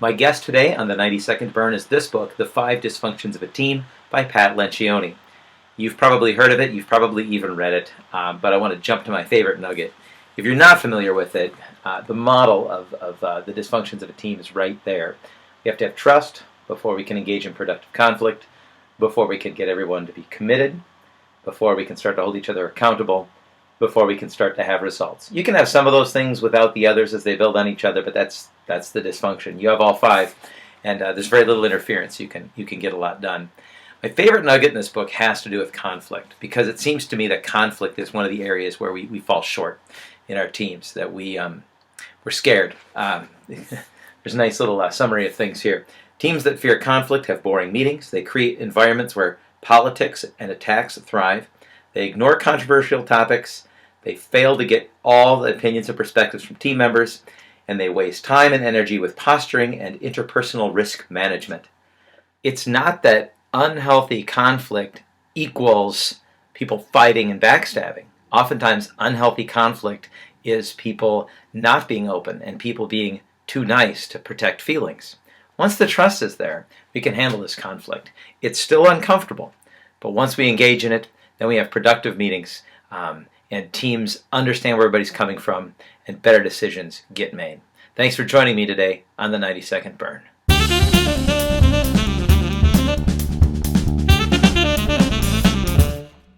My guest today on the 90-Second Burn is this book, The 5 Dysfunctions of a Team by Pat Lencioni. You've probably heard of it, you've probably even read it, but I want to jump to my favorite nugget. If you're not familiar with it, the model of the dysfunctions of a team is right there. We have to have trust before we can engage in productive conflict, before we can get everyone to be committed, before we can start to hold each other accountable, before we can start to have results. You can have some of those things without the others as they build on each other, but that's the dysfunction. You have all five, and there's very little interference. You can get a lot done. My favorite nugget in this book has to do with conflict, because it seems to me that conflict is one of the areas where we fall short in our teams, that we're scared. There's a nice little summary of things here. Teams that fear conflict have boring meetings. They create environments where politics and attacks thrive. They ignore controversial topics. They fail to get all the opinions and perspectives from team members. And they waste time and energy with posturing and interpersonal risk management. It's not that unhealthy conflict equals people fighting and backstabbing. Oftentimes, unhealthy conflict is people not being open and people being too nice to protect feelings. Once the trust is there, we can handle this conflict. It's still uncomfortable, but once we engage in it, then we have productive meetings, and teams understand where everybody's coming from, and better decisions get made. Thanks for joining me today on the 90-Second Burn.